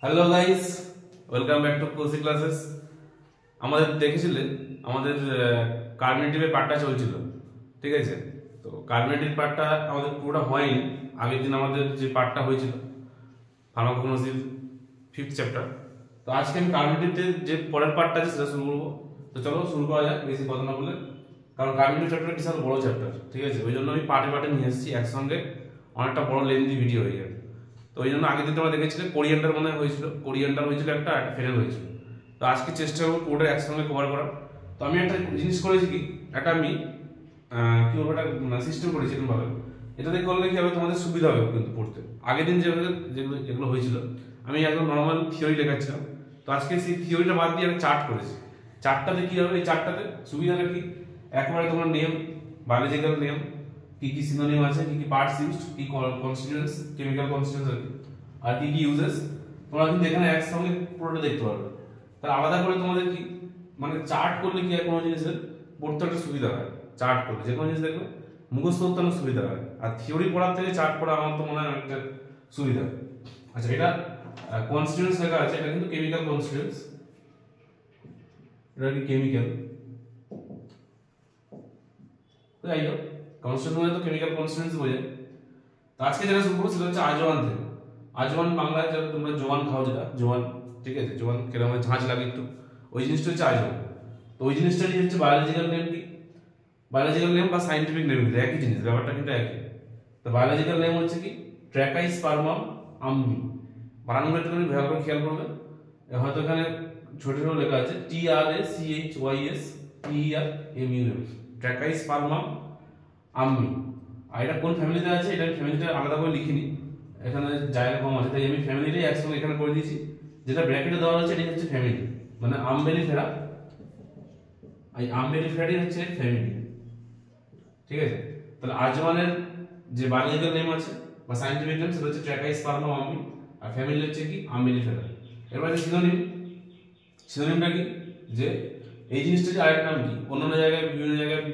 Hello guys, welcome back to Kosi classes. আমাদের দেখেছিলেন আমাদের কার্বনেটিভের পার্টটা চলছিল, ঠিক আছে? তো কার্বনেটিভ পার্টটা আমাদের পুরোটা হয়নি। আগের দিন আমাদের যে পার্টটা হয়েছিল ফার্মাকোগনোসিস 5th চ্যাপ্টার, তো আজকে আমি কার্বনেটিভের যে পরের পার্টটা আছে সেটা শুরু করবো। তো চলো শুরু করা যাক বেশি কথা না বলে, কারণ কার্বনেটিভ চ্যাপ্টারটা বিশাল বড় চ্যাপ্টার, ঠিক আছে? ওই জন্য আমি পার্টে পার্টে নিয়ে এসেছি একসঙ্গে, অনেকটা বড় লেন্দি ভিডিও হয়ে যাবে। তো ওই জন্য আগের দিন তোমরা দেখেছিলে কোরিয়ান্ডার মনে হয়েছিল, কোরিয়ান্ডার হয়েছিল একটা ফেরেল হয়েছিল। তো আজকে চেষ্টা করবো পুরোটা একসঙ্গে কভার করার। তো আমি একটা জিনিস করেছি কি, একটা আমি কি বলবো, একটা সিস্টেম করেছি এরকমভাবে, এটাতে করলে কি হবে তোমাদের সুবিধা হবে কিন্তু পড়তে। আগের দিন যেভাবে যেগুলো হয়েছিল আমি একদম নর্মাল থিওরি লেখাচ্ছিলাম, তো আজকে সেই থিওরিটা বাদ দিয়ে আমি চার্ট করেছি। চার্টটাতে কি হবে, এই চার্টটাতে সুবিধাটা কি, একেবারে তোমার নিয়ম, বায়োলজিক্যাল নিয়ম, কি কি সিনোনিম আছে, কি কি পার্টস ইউজড, কি কনস্টিটিউয়েন্টস, কেমিক্যাল কনস্টিটিউয়েন্টস আর কি কি ইউজেস, তোমরা কিন্তু এখানে একসঙ্গে পুরোটা দেখতে পারবে। তার আলাদা করে তোমাদের কি মানে চার্ট করলে কি আর কোনো জিনিসের পড়তে একটা সুবিধা হয়। চার্ট করলে যে কোনো জিনিস দেখবে মুখস্থ করতে অনেক সুবিধা হয়, আর থিওরি পড়ার থেকে চার্ট পড়া আমার তো মনে হয় একটা সুবিধা। আচ্ছা, এটা কনস্টিটিউয়েন্টস লেখা আছে, এটা কিন্তু কেমিক্যাল কনস্টিটিউয়েন্টস, এটা কি কেমিক্যাল, যাই হোক কনস্টিটিউয়েন্ট মানে তো কেমিক্যাল কনস্টিটিউয়েন্টস বোঝায়। তো আজকে যেটা শুরু করবো সেটা হচ্ছে আজওয়ান থেকে। আজওয়ান বাংলায় যেটা তোমরা জোয়ান খাও, যেটা জোয়ান, ঠিক আছে? জোয়ান কেরম ঝাঁঝ লাগে একটু, ওই জিনিসটা হচ্ছে আজওয়ান। তো ওই জিনিসটারই হচ্ছে বায়োলজিক্যাল নেম কি, বায়োলজিক্যাল নেম বা সাইন্টিফিক নেম কিন্তু একই জিনিস, ব্যাপারটা কিন্তু একই। তো বায়োলজিক্যাল নেম হচ্ছে কি ট্র্যাকাইস্পার্মাম আম্মি। বানানগুলো একটুখানি ভালো করে খেয়াল করবে, হয়তো এখানে ছোট ছোট লেখা আছে TRACHYSPERMUM, ট্র্যাকাইস্পার্মাম আম্মি। আর এটা কোন ফ্যামিলিতে আছে, এটা ফ্যামিলিটা আলাদা করে লিখিনি, এখানে জায়গা কম আছে তাই আমি ফ্যামিলিটাই একসঙ্গে এখানে করে দিয়েছি। যেটা ব্র্যাকেটে দেওয়া হচ্ছে এটা হচ্ছে ফ্যামিলি, মানে আম্বেলিফেরা, এই আম্বেলিফেরাই হচ্ছে ফ্যামিলি, ঠিক আছে? তাহলে আজওয়ানের যে বায়োলজিক্যাল নেম আছে বা সায়েন্টিফিক নেম সেটা হচ্ছে ট্র্যাকাইস্পার্মাম আম্মি, আর ফ্যামিলি হচ্ছে কি আম্বেলিফেরা। এবার যে সিনোনিম, সিনোনিমটা কি, যে এই জিনিসটা যে আরেক নাম কি, অন্যান্য জায়গায়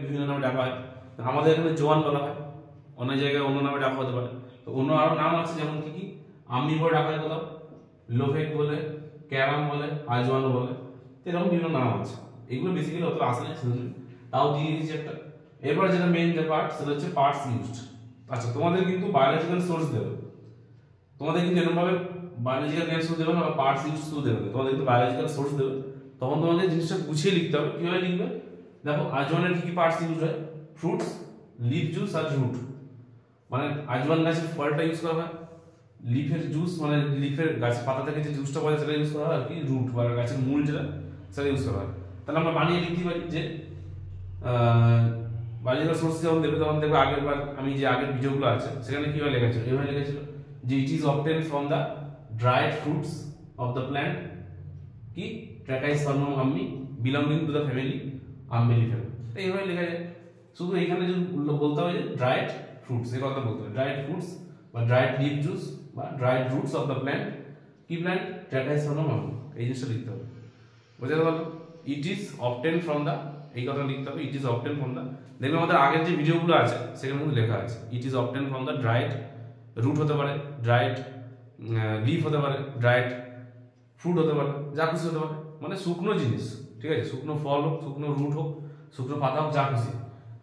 বিভিন্ন নামে ডাকা হয়, আমাদের এখানে জোয়ান বলা হয়, অন্য জায়গায় অন্য নামে ডাকা হতে পারে। তো অন্য আরো নাম আছে, যেমন কি কি আম্মি বলে ডাকা হয় কোথাও, লোভেক বলে, ক্যারাম বলে, আজওয়ান বলে, তো এরকম বিভিন্ন নাম আছে। এগুলো বেসিক্যালি অত আসে না, তাও দিয়ে দিয়েছি একটা। এরপর যেটা মেইন যে পার্ট সেটা হচ্ছে পার্টস ইউজড। আচ্ছা, তোমাদের কিন্তু বায়োলজিক্যাল সোর্স দেবে, তোমাদের কিন্তু এরকম ভাবে বায়োলজিক্যাল নেম শুধু দেবে না বা পার্টস ইউজ শুধু দেবে না, তোমাদের কিন্তু বায়োলজিক্যাল সোর্স দেবে। তখন তোমাদের জিনিসটা গুছিয়ে লিখতে হবে। কিভাবে লিখবে, দেখো আজওয়ানের কি কি পার্টস ইউজ হয়, ফ্রুটস, লিফ জুস আর রুট, মানে আজওয়ান গাছের ফলটা ইউজ করা হয়, লিফের জুস মানে লিফের গাছের পাতা থেকে যে জুসটা পাওয়া যায় সেটা ইউজ করা হয়, আর কি রুট বা গাছের মূল যেটা সেটা ইউজ করা হয়। তাহলে আমরা বানিয়ে লিখতে পারি যে বায়োলজিক্যাল সোর্স যখন দেবে তখন দেখবে আগের বার আমি যে আগের ভিডিওগুলো আছে সেখানে কিভাবে লেখা ছিল, এভাবে লেখা ছিল যে it is obtained from the dried fruits of the plant কি ট্র্যাকাইস্পার্মাম আম্মি বিলঙ্গিং টু দ্য ফ্যামিলি আম্বেলিফেরা। এইভাবে লেখা যায়। শুধু এখানে যদি বলতে হবে যে ড্রাইড ফ্রুটস, এই কথা বলতে হবে, ড্রাইড ফ্রুটস বা ড্রাইড লিফ জুস বা dried roots of the plant, কি প্ল্যান্ট ট্র্যাকাইস্পার্মাম আম্মি, এই জিনিসটা লিখতে হবে। বুঝতে পারলো? ইট ইজ অবটেন ফ্রম দ্য, এই কথা লিখতে হবে, ইট ইজ অবটেন ফ্রম দ্য। দেখবে আমাদের আগের যে ভিডিওগুলো আছে সেখানে কিন্তু লেখা আছে it is obtained from the dried root হতে পারে, ড্রাইড লিফ হতে পারে, ড্রাইড ফ্রুট হতে পারে, যা খুশি হতে পারে, মানে শুকনো জিনিস, ঠিক আছে? শুকনো ফল হোক, শুকনো রুট হোক, শুকনো পাতা হোক, যা খুশি।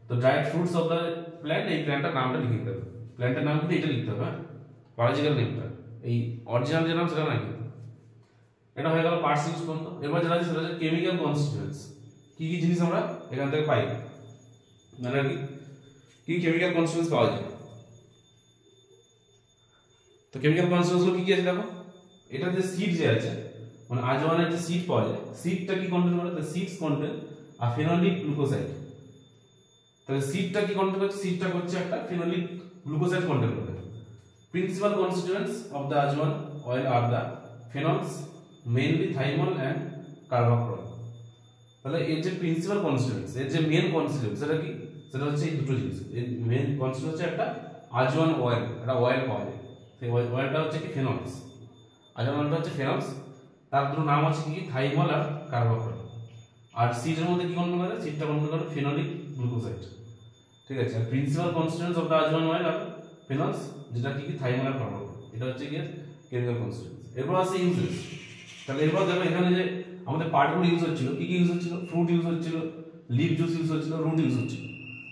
তো dried fruits of the plant, এই প্ল্যান্টটার নামটা লিখে দিতে হবে, প্ল্যান্টের নাম কিন্তু এটা লিখতে হবে, হ্যাঁ, বায়োলজিক্যাল নেমটা, এই অরিজিনাল যে নাম সেটা না কিন্তু। এটা হয়ে গেল পার্টস ইউজ পর্যন্ত। এবার যেটা আছে সেটা হচ্ছে কেমিক্যাল কনস্টিটিউয়েন্টস, কি কি জিনিস আমরা এখান থেকে পাই, মানে কি কি কেমিক্যাল কনস্টিটিউয়েন্টস পাওয়া যায়। তো কেমিক্যাল কনস্টিটিউয়েন্টস কি কি আছে দেখো, এটা যে সিড যে আছে, মানে আজওয়ানের যে সিড পাওয়া যায়, সিডটা কি কন্টেন করে, the seeds contain a phenolic glucoside. তাহলে সিডটা কি কন্টেন করছে, সিডটা হচ্ছে একটা ফেনোলিক গ্লুকোসাইড কন্টেন করে। Principal constituents of the ajwain oil আর the phenols, mainly thymol and carvacrol. তাহলে এর যে প্রিন্সিপাল কনস্টিটিউয়েন্টস, এর যে মেইন কনস্টিটিউয়েন্টস সেটা কি, সেটা হচ্ছে এই দুটো জিনিস। এর মেইন কনস্টিটিউয়েন্ট হচ্ছে একটা আজওয়ান অয়েল, একটা অয়েল পাওয়া যায়, সেই অয়েলটা হচ্ছে কি ফেনলস, আজওয়ানটা হচ্ছে ফেনলস, তার দুটো নাম আছে কি থাইমল আর কার্বাক্রল। আর সিডের মধ্যে কি কন্টেন করে, সিডটা কন্টেন করে ফেনোলিক গ্লুকোসাইড, ঠিক আছে? আর principal constituents of the ajwain oil আর ফেনলস, যেটা কি থাইমল আর কার্বাক্রল, এটা হচ্ছে কি কেমিক্যাল কনস্টিটিউয়েন্টস। এরপর আছে ইউজেস। তাহলে এরপর দেখো এখানে যে আমাদের পার্টগুলো ইউজ হচ্ছিল, কি কি ইউজ হচ্ছিল, ফ্রুট ইউজ হচ্ছিল, লিভ জুস ইউজ হচ্ছিল, রুট ইউজ হচ্ছিল।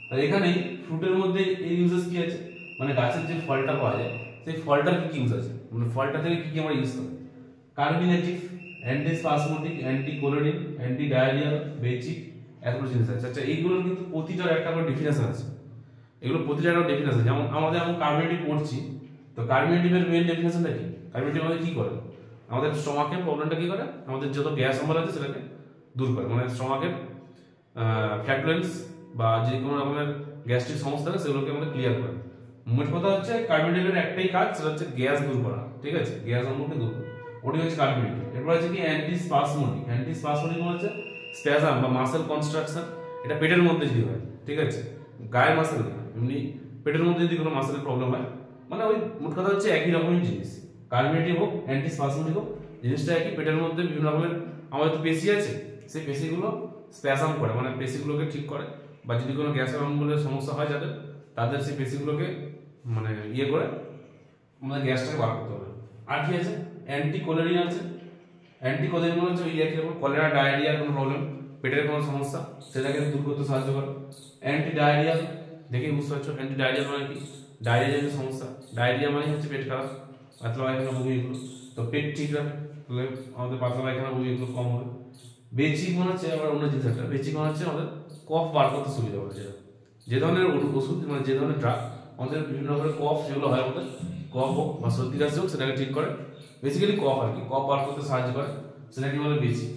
তাহলে এখানে ফ্রুটের মধ্যে এই ইউজেস কি আছে, মানে গাছের যে ফলটা পাওয়া যায় সেই ফলটার কি কি ইউজ আছে, মানে ফলটা থেকে কি কি আমরা ইউজ করি। কার্বিনেটিভ, অ্যান্টিস্পাসমোটিক, অ্যান্টিকোলোডিন, অ্যান্টি ডায়রিয়াল, বেচিক, এতগুলো জিনিস আছে। আচ্ছা এইগুলোর কিন্তু প্রতিটার একটা করে ডেফিনেশন আছে, এগুলো প্রতিটার একটা ডেফিনেশন আছে। যেমন আমাদের এখন কার্বিনেটিভ পড়ছি, তো কার্বিনেটিভের মেইন ডেফিনেশনটা কি, কার্বিনেটিভ আমাদের কি করে, আমাদের স্টমাকের প্রবলেমটা কি করে, আমাদের যত গ্যাস অম্বল আছে সেটাকে দূর করে, মানে স্টমাকের ফ্ল্যাটুলেন্স বা যে কোনো রকমের গ্যাস্ট্রিক সমস্যা থাকে সেগুলোকে আমাদের ক্লিয়ার করে। মোট কথা হচ্ছে কার্বিনেটিভের একটাই কাজ, সেটা হচ্ছে গ্যাস দূর করা, ঠিক আছে, গ্যাস অম্বলকে দূর করা, ওটাই হচ্ছে কার্বিনেটিভ। এরপর আছে কি অ্যান্টিস্পাসমোটিক। অ্যান্টিস্পাসমোটিক মানে হচ্ছে স্প্যাজম বা মাসেল কনস্ট্রাকশন, এটা পেটের মধ্যে যদি হয়, ঠিক আছে, গায়ের মাসেল না, এমনি পেটের মধ্যে যদি কোনো মাসেলের প্রবলেম হয়, মানে ওই মোট কথা হচ্ছে একই রকমের জিনিস, কার্বিনেটিভ হোক অ্যান্টিস্পাসমোটিক হোক, জিনিসটা একই। পেটের মধ্যে বিভিন্ন রকমের আমাদের তো পেশি আছে, সেই পেশিগুলো স্প্যাজম করে, মানে পেশিগুলোকে ঠিক করে, বা যদি কোনো গ্যাসের অম্বলের সমস্যা হয় যাদের, তাদের সেই পেশিগুলোকে মানে ইয়ে করে আমাদের গ্যাসটাকে বার করতে হবে। আর কি আছে, অ্যান্টিকোলোডিন আছে। অ্যান্টিকোলোডিন মানে হচ্ছে ওই একই রকম কলেরা, ডায়রিয়ার কোনো প্রবলেম, পেটের কোনো সমস্যা, সেটাকে দূর করতে সাহায্য করে। অ্যান্টি ডায়রিয়াল, দেখে বুঝতে পারছো অ্যান্টি ডায়রিয়াল মানে কি, ডায়রিয়া যে সমস্যা, ডায়রিয়া মানে হচ্ছে পেট খারাপ, পাতলা পায়খানা বমি এগুলো, তো পেট ঠিক রাখে তাহলে আমাদের পাতলা পায়খানা বমি এগুলো কম হবে। বেচিক মানে হচ্ছে আবার অন্য জিনিস একটা, বেচিক মানে হচ্ছে আমাদের কফ বার করতে সুবিধা করে, যে ধরনের ওষুধ মানে যে ধরনের ড্রাগ আমাদের বিভিন্ন রকমের কফ যেগুলো হয় আমাদের, কফ হোক বা সর্দি কাশি হোক, সেটাকে ঠিক করে, বেসিক্যালি কফ আর কি, কফ বার করতে সাহায্য করে, সেটাকে বলে বেচিক।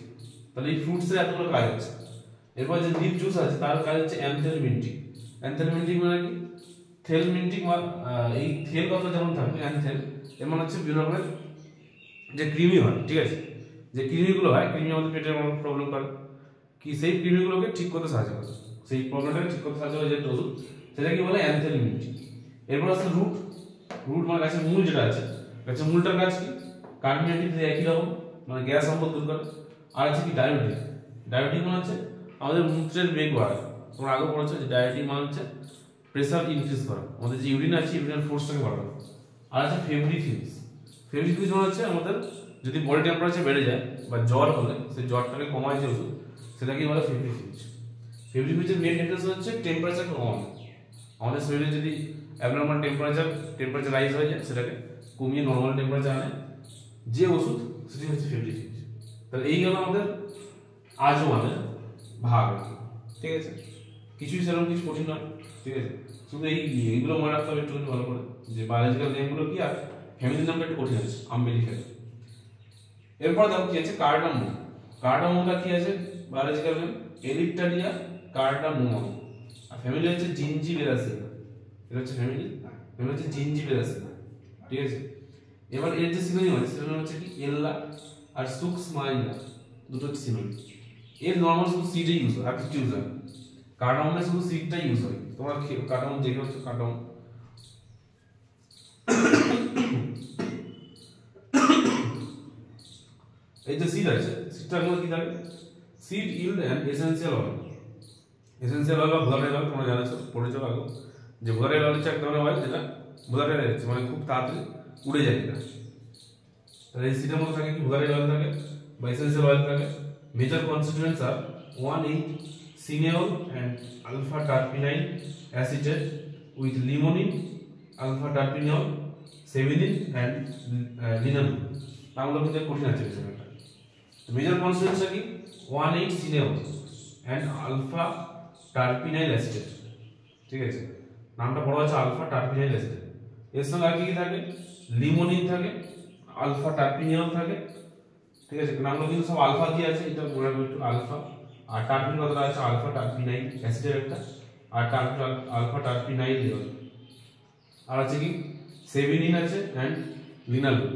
তাহলে এই ফ্রুটসের এতগুলো কাজ আছে। এরপর যে লিভ জুস আছে তার কাজ হচ্ছে অ্যানথেলমিন্টিক। অ্যানথেলমিন্টিক মানে কি, থেলমিন্টিক মানে এই থেল কথা যেমন থাকবে, অ্যানথেল এর মানে হচ্ছে বিভিন্ন রকমের যে কৃমি হয়, ঠিক আছে, যে কৃমিগুলো হয়, কৃমি আমাদের পেটের প্রবলেম করে, কি সেই কৃমিগুলোকে ঠিক করতে সাহায্য করে, সেই প্রবলেমটাকে ঠিক করতে সাহায্য করে যে ওষুধ, সেটা কি বলে অ্যানথেলমিন্টিক। এরপর আছে রুট। রুট মানে গাছের মূল যেটা আছে, গাছের মূলটার কাজ কি, কার্বিনেটিভ একই রকম, মানে গ্যাস অম্বল দূর করে। আর আছে কি ডায়াবেটিক। ডায়াবেটিক মানে হচ্ছে আমাদের মূত্রের বেগ বাড়ায়, তোমরা আগে পড়েছো যে ডায়াবেটিক মানে হচ্ছে প্রেসার ইনক্রিজ করা, আমাদের যে ইউরিন আছে ইউরিনের ফোর্সটাকে বাড়ানো। আর আছে ফেব্রিফিউজ। ফেব্রিফিউজ মানে হচ্ছে আমাদের যদি বডি টেম্পারেচার বেড়ে যায় বা জ্বর হলে সেই জ্বরটাকে কমায় যে ওষুধ, সেটাকেই বলে ফেব্রিফিউজ। ফেব্রিফিউজের মেন ইন্টেনশন হচ্ছে টেম্পারেচার কমানো, আমাদের শরীরে যদি অ্যাবনর্মাল টেম্পারেচার রাইজ হয়ে যায় সেটাকে কমিয়ে নর্মাল টেম্পারেচার আনে যে ওষুধ, সেটি হচ্ছে ফেব্রিফিউজ। তাহলে এই গেল আমাদের আজও মানে ভাগ, ঠিক আছে, কিছুই সেরকম কিছু কঠিন নয়, ঠিক আছে, শুধু এইগুলো মনে রাখতে হবে একটু ভালো করে, যে বায়োলজিক্যাল নেমগুলো কি আর ফ্যামিলি নামটা একটু কঠিন আছে, আম্বেলিফেরা। এরপর দেখো কি আছে, কার্ডামোম। কার্ডামোমটা কি আছে বায়োলজিক্যাল নেম, এলিপটারিয়া কার্ডামোমাম, আর ফ্যামিলি হচ্ছে জিঞ্জিবেরাসি, এটা হচ্ছে ফ্যামিলি হচ্ছে জিঞ্জিবেরাসি, ঠিক আছে। এবার এর যে সিনোনিম আছে সেটা হচ্ছে কি এল্লা আর সুক্স মাইনা, দুটো হচ্ছে সিনোনিম। এর নরমাল শুধু সিডে ইউজ হয়, আর কিছু ইউজ হয়, কার্ডামোমে শুধু সিডটাই ইউজ হয়। তোমরা কার্ডামোম দেখে হচ্ছে কার্ডামোম, এই যে সিড আছে সিডটার মধ্যে কি থাকে, seed yield and essential oil. Essential oil বা ভোলাটাইল অয়েল তোমরা জানো, পড়েছো আগে, যে ভোলাটাইল অয়েল হচ্ছে এক ধরনের অয়েল যেটা ভোলাটাইল আছে মানে খুব তাড়াতাড়ি উড়ে যায় এটা। তাহলে এই সিডের মধ্যে থাকে কি ভোলাটাইল অয়েল থাকে বা এসেনশিয়াল অয়েল থাকে। মেজর কনস্টিটিউয়েন্টস আর 1,8 cineol and alpha terpinyl acetate with limonene, alpha terpineol, savinine and linalool। নামগুলো কিন্তু কঠিন আছে বিষয়টা। তো মেজর কনস্টিটিউয়েন্টস কি 1,8 cineol and alpha terpinyl acetate, ঠিক আছে, নামটা বড় আছে আলফা টার্পিনিয়াল অ্যাসিড। এর সঙ্গে আর কি কি থাকে, লিমোনিন থাকে, আলফা টার্পিনিয়ল থাকে, ঠিক আছে, নামগুলো কিন্তু সব আলফা দিয়ে আছে, এটা মনে রাখবে একটু, আলফা আর টার্পিন কথাটা আছে আলফা টার্পিনাইল অ্যাসিডের একটা, আর আলফা টার্পিনাইল লিওল। আর আছে কি সেভিনিন আছে এন্ড লিনালুল,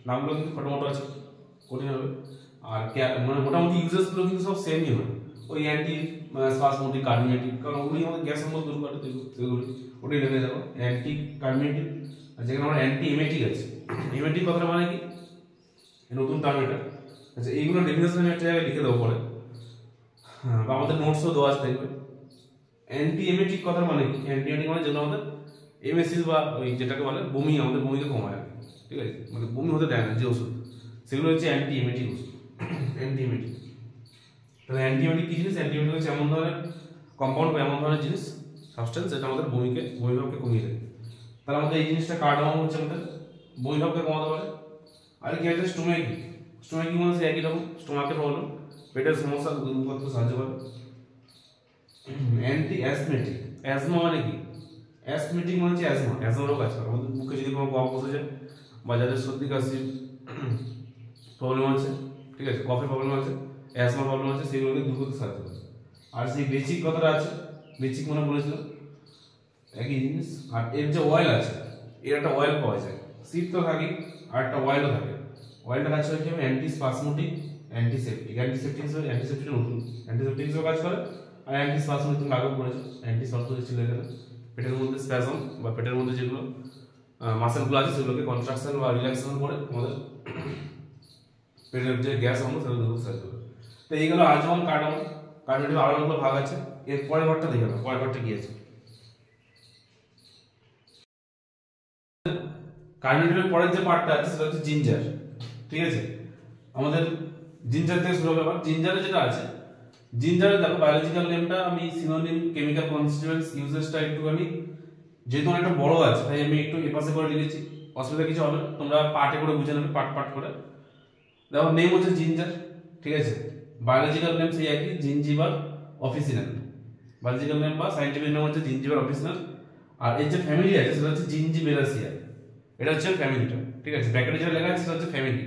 নামগুলো কিন্তু মোটামুটি আছে, কঠিন হবে। আর মানে মোটামুটি ইউজেস গুলো কিন্তু সব সেমই হয়, ওই অ্যান্টি স্পাসমোটিক, কার্বিনেটিক, কারণ ওগুলি আমাদের গ্যাস অম্বল দূর করে, সেগুলো ওটাই লেগে যাবো অ্যান্টি কার্বিনেটিক। আর যেখানে আমরা অ্যান্টি এমেটিক আছে, এমেটিক কথাটা মানে কি নতুন টার্ম এটা, আচ্ছা এইগুলো ডেফিনেশন আমি একটা জায়গায় লিখে দেবো পরে, বা আমাদের নোটসও দেওয়া আছে দেখবে। অ্যান্টি এমেটিক কথার মানে কি, অ্যান্টি এমেটিক মানে যেগুলো আমাদের এমএসিস বা ওই যেটাকে বলে বমি, আমাদের বমিকে কমায়, ঠিক আছে, মানে বমি হতে দেয় না যে ওষুধ, সেগুলো হচ্ছে অ্যান্টি এমেটিক ওষুধ। অ্যান্টি এমেটিক, তাহলে অ্যান্টি এমেটিক কি জিনিস? অ্যান্টি এমেটিক হচ্ছে এমন ধরনের কম্পাউন্ড বা এমন ধরনের জিনিস, সাবস্টেন্স, যেটা আমাদের বমিভাবকে কমিয়ে দেয়। তাহলে আমাদের এই জিনিসটা কার্ডামম হচ্ছে আমাদের বমিভাবকে কমাতে পারে। আর কি আছে? স্টোমাকি। স্টোমাকি মানে সেই একই রকম, স্টোমাকের প্রবলেম, পেটের সমস্যা দূর করতে সাহায্য করে। অ্যান্টি অ্যাজমেটিক, অ্যাজমা মানে কি? অ্যাজমেটিক মানে হচ্ছে অ্যাজমারও কাজ করে। আমাদের মুখে যদি কোনো কফ বসে যায় বা যাদের সর্দি কাশির প্রবলেম আছে, ঠিক আছে, কফের প্রবলেম আছে, অ্যাজমা প্রবলেম আছে, সেগুলোকে দূর করতে সাহায্য করে। আর সেই বেচিক কথাটা আছে, বেচিক মানে বলেছিল একই জিনিস। আর এর যে অয়েল আছে, এর একটা অয়েল পাওয়া যায়, সিড তো থাকে আর একটা অয়েলও থাকে। অয়েলটা কাজ করে কি হবে? Antispasmodic, antiseptic. অ্যান্টিসেপটিক নতুন অ্যান্টিসেপটিক কাজ করে। আর অ্যান্টি স্পাসমোটিক লাগু করেছে, অ্যান্টি স্পাসমোটিক ছিল এখানে। পেটের মধ্যে স্প্যাজম বা পেটের মধ্যে যেগুলো মাসেলগুলো আছে সেগুলোকে কন্ট্রাকশন বা রিল্যাক্সেশন করে আমাদের পেটের যে গ্যাস অম্ল সেগুলো দূর সাহায্য করে। তো এইগুলো আজমন, কার্ডামম। কার্ডামম আরো অনেকগুলো ভাগ আছে। এর পরের ভাগটা দেখে নাও, পরের ভাগটা কি আছে? কার্ডামমের পরের যে পার্টটা আছে সেটা হচ্ছে জিঞ্জার, ঠিক আছে। আমাদের জিঞ্জার থেকে শুরু হবে। আবার জিঞ্জারে যেটা আছে, জিঞ্জারে দেখো বায়োলজিক্যাল নেমটা আমি সিনোনিম, কেমিক্যাল কনস্টিটিউয়েন্টস, ইউজেসটা একটুখানি যেহেতু অনেকটা বড় আছে তাই আমি একটু এপাশে করে লিখেছি, অসুবিধা কিছু হবে না, তোমরা পার্টে করে বুঝে নেবে, পার্ট করে। দেখো নেম হচ্ছে জিঞ্জার, ঠিক আছে। বায়োলজিক্যাল নেম সেই একই, জিঞ্জিবার অফিসিনাল। বায়োলজিক্যাল নেম বা সায়েন্টিফিক নেম হচ্ছে জিঞ্জিবার অফিসিনাল। আর এর যে ফ্যামিলি আছে সেটা হচ্ছে জিঞ্জিবেরাসিয়া, এটা হচ্ছে ফ্যামিলিটা, ঠিক আছে। ব্র্যাকেটে যেটা লেখা আছে সেটা হচ্ছে ফ্যামিলি।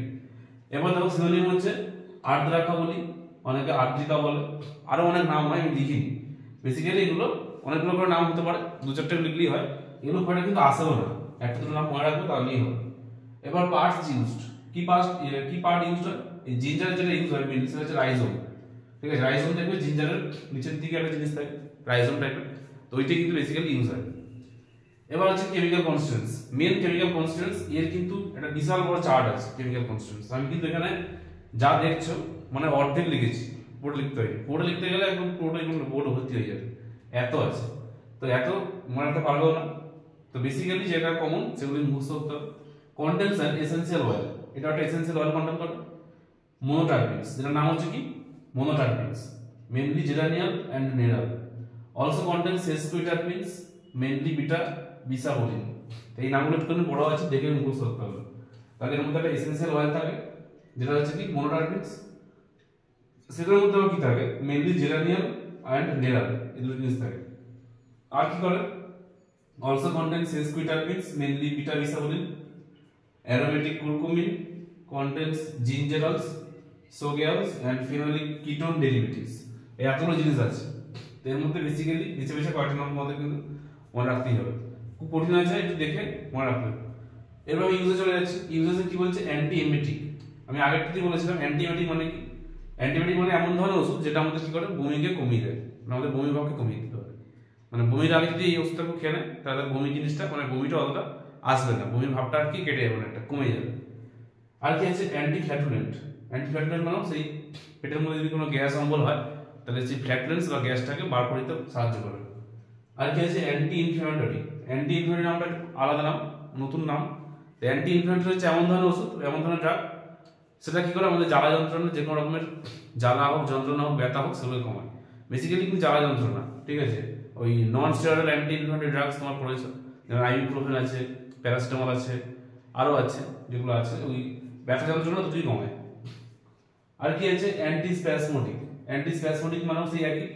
এবার দেখো সিনোনিম হচ্ছে আর্দ্রাকা বলি, অনেকে আর্দ্রিকা বলে, আরো অনেক নাম হয়, আমি লিখিনি। বেসিক্যালি এগুলো অনেকগুলো করে নাম হতে পারে, দু চারটে লিখলেই হয়, এগুলো পড়ে কিন্তু আসেও না, একটা দুটো নাম মনে রাখবে তাহলেই হবে। এবার পার্টস ইউজড, কি পার্ট ইউজড হয়? এই জিঞ্জারের যেটা ইউজ হয় মেইনলি সেটা হচ্ছে রাইজোম, ঠিক আছে। রাইজোম দেখবে জিঞ্জারের নিচের দিকে একটা জিনিস থাকে রাইজোম টাইপের, তো ওইটাই কিন্তু বেসিক্যালি ইউজ হয়। এবার হচ্ছে chemical constituents, main chemical constituents, এর কিন্তু একটা বিশাল বড় চার্ট আছে কেমিক্যাল কনস্টিটিউয়েন্টস। আমি কিন্তু এখানে যা দেখছো মানে অর্ধেক লিখেছি, পুরো লিখতে হয়, পুরো লিখতে গেলে একদম পুরোটাই বোর্ড ভর্তি হয়ে যাবে, এত আছে। তো এত মনে রাখতে পারবেও না, তো বেসিক্যালি যেটা কমন সেগুলো মুখস্থ করতে হবে। কন্টেন্টস অ্যান্ড এসেনশিয়াল অয়েল, এটা একটা এসেনশিয়াল অয়েল কন্টেন্ট করে। মোনোটার্পিনস, যেটার নাম হচ্ছে কি monoterpenes, mainly geranial and neral. Also contents sesquiterpenes, mainly beta bisabolene. এই নামগুলো একটু বড় আছে, দেখে মুখস্থ করতে হবে। তাহলে এর মধ্যে একটা এসেনশিয়াল অয়েল থাকে যেটা হচ্ছে কি মোনোটার্পিনস, সেটার মধ্যে কি থাকে? মেনলি জেরানিয়াল অ্যান্ড নেরাল, এই দুটো জিনিস থাকে। আর কি করে? Also contents sesquiterpenes, mainly beta bisabolene. Aromatic curcumin contains gingerols, sogeals and phenolic ketone derivatives। এই এতগুলো জিনিস আছে, তো এর মধ্যে বেসিক্যালি বেছে বেছে কয়েকটা নাম আমাদের কিন্তু মনে রাখতেই হবে, খুব কঠিন আছে, একটু দেখে মনে রাখতে হবে। এবার ইউজে চলে যাচ্ছে। ইউজে কি বলছে? অ্যান্টি এমেটিক। আমি আগেরটাতেই বলেছিলাম অ্যান্টি এমেটিক মানে কি? অ্যান্টি এমেটিক মানে এমন ধরনের ওষুধ যেটা আমাদের কি করে? বমিকে কমিয়ে দেয়, মানে আমাদের বমি ভাবকে কমিয়ে দিতে পারে। মানে বমির আগে যদি এই ওষুধটা খেয়ে নেয় তাহলে বমি জিনিসটা মানে বমিটা অতটা আসবে না, বমির ভাবটা আর কি কেটে যাবে না, একটা কমে যাবে। আর কি আছে? Anti flatulent. অ্যান্টি ফ্ল্যাটুলেন্ট মানে সেই পেটের মধ্যে যদি কোনো গ্যাস অম্বল হয় তাহলে সেই ফ্ল্যাটুলেন্স বা গ্যাসটাকে বার করে দিতে সাহায্য করে। আর কি আছে? Anti inflammatory. অ্যান্টি ইনফ্ল্যামেটরি নামটা আলাদা নাম, নতুন নাম। অ্যান্টি ইনফ্ল্যামেটরি হচ্ছে এমন ধরনের ওষুধ, এমন ধরনের ড্রাগ, সেটা কি করে? আমাদের জ্বালা যন্ত্রণা, যে কোনো রকমের জ্বালা হোক, যন্ত্রণা হোক, ব্যথা হোক, সেগুলো কমায়। বেসিক্যালি কিন্তু জ্বালা যন্ত্রণা, ঠিক আছে। ওই non steroidal anti inflammatory drugs তোমার পড়েছো, যেমন আইবুপ্রোফেন আছে, প্যারাসিটামল আছে, আরও আছে, যেগুলো আছে ওই ব্যথা যন্ত্রণা দুটোই কমায়। আর কি আছে? অ্যান্টি স্প্যাসমোটিক। অ্যান্টি স্প্যাসমোটিক মানে সেই একই,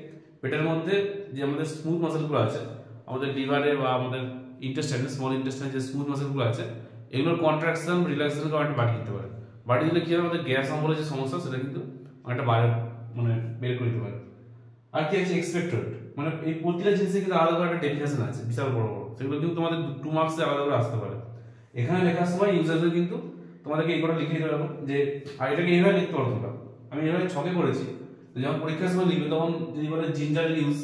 পেটের মধ্যে যে আমাদের স্মুথ মাসেলগুলো আছে, আমাদের লিভারে বা আমাদের ইন্টেস্টাইনে, স্মল ইন্টেস্টাইনে যে স্মুথ মাসেলগুলো আছে, এগুলোর কন্ট্রাকশন রিল্যাক্সেশনকে অনেকটা বাড়িয়ে দিতে পারে। বাড়িয়ে দিলে কি হবে? আমাদের গ্যাস অম্বলের যে সমস্যা সেটা কিন্তু অনেকটা বাইরে মানে বের করে দিতে পারে। আর কি আছে? এক্সপেক্টরেট। মানে এই প্রতিটা জিনিসের কিন্তু আলাদা করে একটা ডেফিনেশন আছে, বিশাল বড় বড়, সেগুলো কিন্তু তোমাদের 2 মার্কসে আলাদা করে আসতে পারে। এখানে লেখার সময় ইউজারদের কিন্তু তোমাদেরকে এই কথা লিখে দিতে হবে যে, আর এটাকে এইভাবে লিখতে পারো তোমরা। আমি এইভাবে ছকে করেছি, তো যখন পরীক্ষার সময় লিখবে তখন যদি বলে জিঞ্জার ইউজ,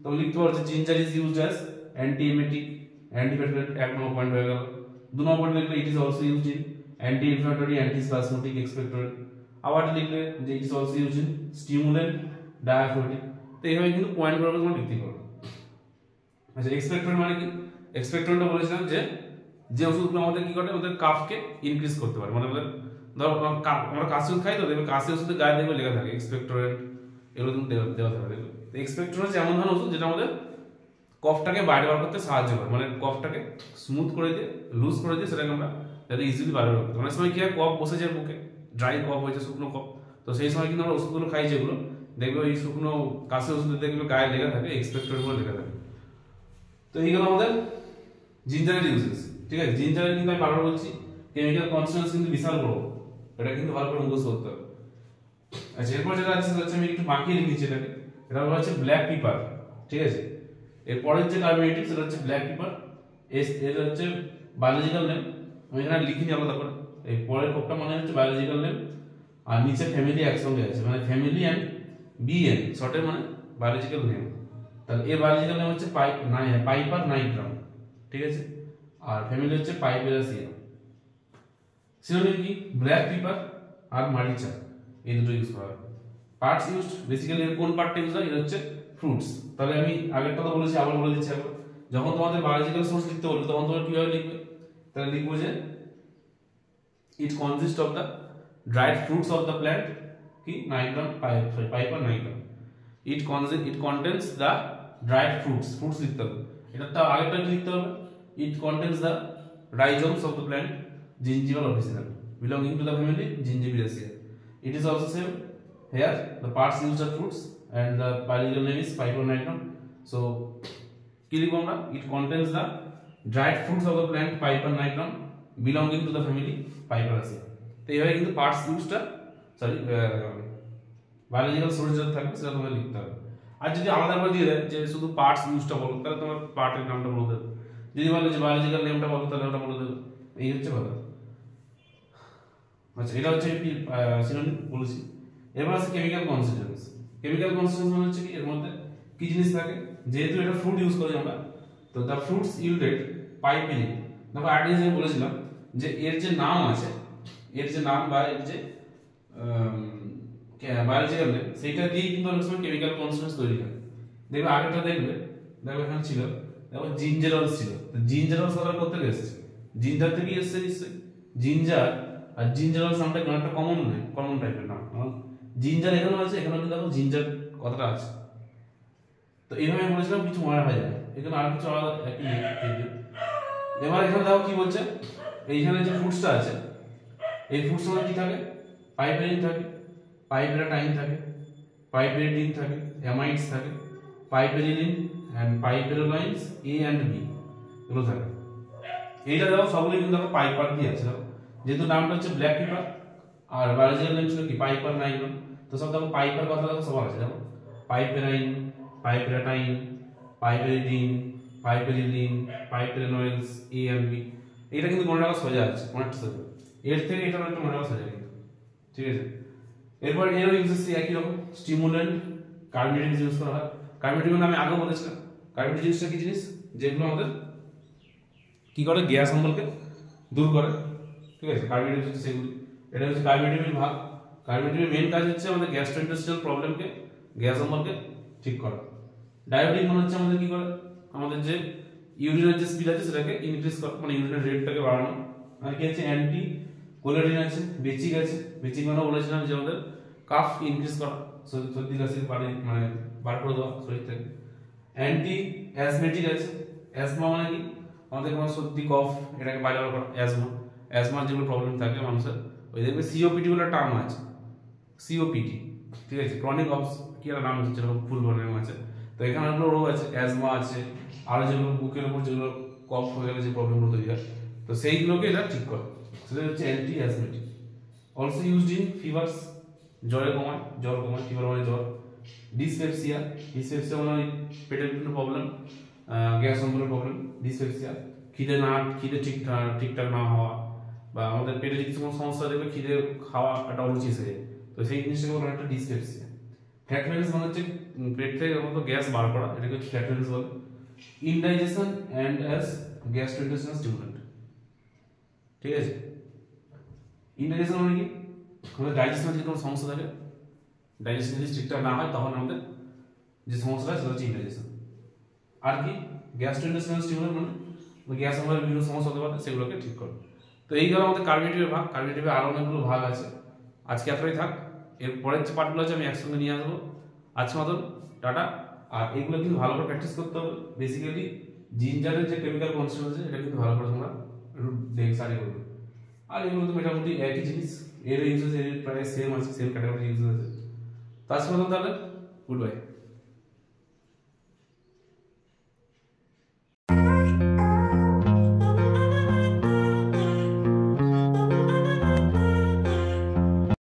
তখন লিখতে পারো যে ginger is used as antiemetic, antiflatulent, 1 number point হয়ে গেল। 2 নম্বর পয়েন্ট লিখলে it is also used in anti inflammatory, antispasmodic, expectorant. আবার লিখলে যে it is also used in stimulant, diaphoretic. তো এইভাবে কিন্তু পয়েন্ট করে তোমরা লিখতে পারো। আচ্ছা, এক্সপেক্টরেট মানে কি? এক্সপেক্টরেটটা বলেছিলাম যে যে ওষুধগুলো আমাদের কি করে? আমাদের কাফকে ইনক্রিজ করতে পারে, মানে আমাদের ধরো আমরা কাশি ওষুধ খাই, তো দেখবে কাশি ওষুধের গায়ে দেখবে লেখা থাকে এক্সপেক্টোরেন্ট, এগুলো কিন্তু দেওয়া থাকে দেখবে। এক্সপেক্টোরেন্ট হচ্ছে এমন ধরনের ওষুধ যেটা আমাদের কফটাকে বাইরে বার করতে সাহায্য করে, মানে কফটাকে স্মুথ করে দিয়ে, লুজ করে দিয়ে সেটাকে আমরা যাতে ইজিলি বাইরে বার করতে। অনেক সময় কি হয়, কফ বসে যায় বুকে, ড্রাই কফ হয়েছে, শুকনো কফ, তো সেই সময় কিন্তু আমরা ওষুধগুলো খাই যেগুলো দেখবে ওই শুকনো কাশি ওষুধ দেখবে গায়ে লেখা থাকে এক্সপেক্টোরেন্ট বলে লেখা থাকে। তো এইগুলো আমাদের জিঞ্জারের ইউজেস, ঠিক আছে। জিঞ্জারের কিন্তু আমি বারবার বলছি কেমিক্যাল কনস্টিটিউয়েন্টস কিন্তু বিশাল বড়, এটা কিন্তু ভালো করে মুখস্থ করতে হবে। আচ্ছা, এরপর যেটা আছে সেটা হচ্ছে আমি একটু বাঁকিয়ে লিখেছি এটাকে, এটা বলা হচ্ছে ব্ল্যাক পেপার, ঠিক আছে। এরপরের যে কার্বোহাইড্রেট সেটা হচ্ছে ব্ল্যাক পেপার, এটা হচ্ছে বায়োলজিক্যাল নেম, আমি এখানে লিখিনি আলাদা করে। এই পরের কোডটা মানে হচ্ছে বায়োলজিক্যাল নেম, আর নিচে ফ্যামিলি একসঙ্গে আছে, মানে ফ্যামিলি অ্যান্ড বিএন শর্টের মানে বায়োলজিক্যাল নেম। তাহলে এর বায়োলজিক্যাল নেম হচ্ছে পাইপার নাইগ্রাম, ঠিক আছে। আর ফ্যামিলি হচ্ছে পাইপেরাসিয়া। সিনোনিম কি, ব্ল্যাক পেপার আর মারিচা, এই দুটো ইউজ করা হয়। পার্টস ইউজড বেসিক্যালি এর কোন পার্টটা ইউজ হয়, এটা হচ্ছে ফ্রুটস। তাহলে আমি আগেরটা তো বলেছি, আবার বলে দিচ্ছি একবার। যখন তোমাদের বায়োলজিক্যাল সোর্স লিখতে বলবে তখন তোমরা কিভাবে লিখবে, তাহলে লিখবো যে it consist of the dried fruits of the plant কি nigrum, piper nigrum. It contains the dried fruits লিখতে হবে, এটা আগেরটা লিখতে হবে। ইট contains the rhizomes of the plant gingival officinal belonging to the family Gingividaceae. It is also same here, the parts used are fruits and the biological name is piper nigrum. So কি লিখবো আমরা, it contains the dried fruits of the plant piper nigrum belonging to the family Piperaceae। তো এইভাবে কিন্তু parts ইউজটা biological source যেটা থাকবে সেটা তোমাকে লিখতে হবে। আর যদি আলাদা করে দিয়ে দেয় যে শুধু পার্টস ইউজটা বলো, তাহলে তোমার পার্টের নামটা বলে দেবে। যদি বলে যে বায়োলজিক্যাল নেমটা বলো, তাহলে ওটা বলে দেবে। এই হচ্ছে কথা। আচ্ছা, এটা হচ্ছে সিনোনিম বলেছি। এবার আছে কেমিক্যাল কনস্টিটিউয়েন্টস। কেমিক্যাল কনস্টিটিউয়েন্টস মানে হচ্ছে কি, এর মধ্যে কি জিনিস থাকে, যেহেতু এটা ফ্রুট ইউজ করি আমরা, তো দ্য ফ্রুটস ইল্ডেড পাইপেরিন। দেখো আগে যে বলেছিলাম যে এর যে নাম আছে, এর যে নাম বা এর যে বায়োলজিক্যাল নেম, সেইটা দিয়ে কিন্তু অনেক সময় কেমিক্যাল কনস্টিটিউয়েন্টস তৈরি হয়। দেখবে আগেটা দেখবে, দেখো এখানে ছিল, দেখো জিঞ্জারলস ছিল। তো জিঞ্জারলস কথা করতে এসেছে, জিঞ্জার থেকে এসেছে নিশ্চয়ই। জিঞ্জার আর জিঞ্জারলস নামটা কোনো একটা কমন নয়, কমন টাইপের নাম। জিঞ্জার এখানে আছে, এখানে কিন্তু দেখো জিঞ্জার কথাটা আছে। তো এইভাবে বলেছিলাম কিছু মনে হয় যায়, এখানে আর কিছু আলাদা একই। এবার এখানে দেখো কি বলছে, এইখানে যে ফ্রুটসটা আছে, এই ফ্রুটস মধ্যে কি থাকে, পাইপেরিন থাকে, পাইপেরাটাইন থাকে, পাইপেরিডিন থাকে, অ্যামাইডস থাকে, পাইপেরিলিন এন্ড পাইপেরোলাইনস এ এন্ড বি এগুলো থাকে। এইটা দেখো সবগুলো কিন্তু দেখো পাইপার দিয়ে আছে, দেখো যেহেতু নামটা হচ্ছে ব্ল্যাক পেপার আর বায়োলজিক্যাল নেম ছিল কি পাইপার নাইগ্রাম, তো সব দেখো পাইপার কথা দেখো সবার আছে। দেখো পাইপেরাইন, পাইপেরাটাইন, পাইপেরিডিন, পাইপেরিলিন, পাইপেরিনয়েডস এ এন্ড বি। এটা কিন্তু মনে রাখা সোজা আছে, অনেকটা সোজা। এর থেকে এটা একটা মনে রাখা সোজা কিন্তু, ঠিক আছে। এরপর এরও ইউজেস একই রকম, স্টিমুলেন্ট, কার্বোহাইড্রেট ইউজ করা হয়। কার্বোহাইড্রেট আমি আগেও বলেছিলাম, কার্বোহাইড্রেট জিনিসটা কি জিনিস, যেগুলো আমাদের কি করে, গ্যাস অম্বলকে দূর করে, ঠিক আছে। কার্বোহাইড্রেট হচ্ছে সেগুলি, এটা হচ্ছে কার্বোহাইড্রেটের ভাগ। কার্বোহাইড্রেটের মেইন কাজ হচ্ছে আমাদের গ্যাস্ট্রোইন্টেস্টাইনাল প্রবলেমকে, গ্যাস অম্বলকে ঠিক করা। ডায়াবেটিক মানে হচ্ছে আমাদের কি করে, আমাদের যে ইউরিনের যে স্পিড আছে সেটাকে ইনক্রিজ করা, মানে ইউরিনের রেটটাকে বাড়ানো। আর কি আছে, অ্যান্টি কোলেরিন আছে, বেচিক আছে। বেচিক মানে বলেছিলাম যে আমাদের কাফ ইনক্রিজ করা, সর্দি কাশি মানে বার করে দেওয়া শরীর থেকে। অ্যান্টি অ্যাজমেটিক আছে, অ্যাজমা মানে কি, আমাদের কোনো সর্দি কফ এটাকে বাইরে বার করা, অ্যাজমার যেগুলো প্রবলেম থাকে মানুষের, ওই দেখবে সিওপিডি বলে টার্ম আছে, সিওপিডি, ঠিক আছে। ক্রনিক অবস কি একটা নাম আছে, যেরকম ফুল নাম আছে। তো এখানে অনেকগুলো রোগ আছে, অ্যাজমা আছে, আরো যেগুলো বুকের উপর যেগুলো কফ হয়ে গেলে যে প্রবলেমগুলো তৈরি হয়, তো সেইগুলোকে এটা ঠিক করে, সেটা হচ্ছে anti asthmatic. Also used in fevers, জ্বর কমায়, ফিভার মানে জ্বর। ডিসপেপসিয়া মানে পেটের বিভিন্ন প্রবলেম, গ্যাস অম্বলের প্রবলেম, ডিসপেপসিয়া। খিদে ঠিকঠাক না হওয়া, বা আমাদের পেটে যদি কোনো সমস্যা দেখবে, খিদে খাওয়া একটা অরুচি এসে যায়, তো সেই জিনিসটাকে বলা একটা ডিসপেপসিয়া। ফ্ল্যাটুলেন্স মানে হচ্ছে পেট থেকে মতো গ্যাস বার করা, এটাকে ফ্ল্যাটুলেন্স বলে। Indigestion and as gastrointestinal stimulant, ঠিক আছে। ইনডাইজেশন মানে কি, আমাদের ডাইজেশনের যদি কোনো সমস্যা থাকে, ডাইজেশন যদি ঠিকঠাক না হয়, তখন আমাদের যে সমস্যাটা সেটা হচ্ছে ইনডাইজেশন। আর কি গ্যাস্ট্রোইন্টেস্টাইনাল স্টিমুলেন্ট মানে গ্যাস আমাদের বিভিন্ন সমস্যা হতে পারে, সেগুলোকে ঠিক করে। তো এই গেল আমাদের কার্বোনেটিভের ভাগ। কার্বোনেটিভে আরও অনেকগুলো ভাগ আছে। আজকে এতটাই থাক, এর পরের যে পার্টগুলো আছে আমি একসঙ্গে নিয়ে আসবো। আজকে মতন টাটা। আর এগুলো কিন্তু ভালো করে প্র্যাকটিস করতে হবে। বেসিক্যালি জিঞ্জারের যে কেমিক্যাল কনসেপ্ট আছে এটা কিন্তু ভালো করে তোমরা একটু দেখে স্টাডি করবে। আর এগুলো তো মোটামুটি একই জিনিস, এর ইউজেস এর প্রায় সেম আছে, সেম ক্যাটাগরি ইউজেস আছে। তো আজকে মতন তাহলে গুড বাই।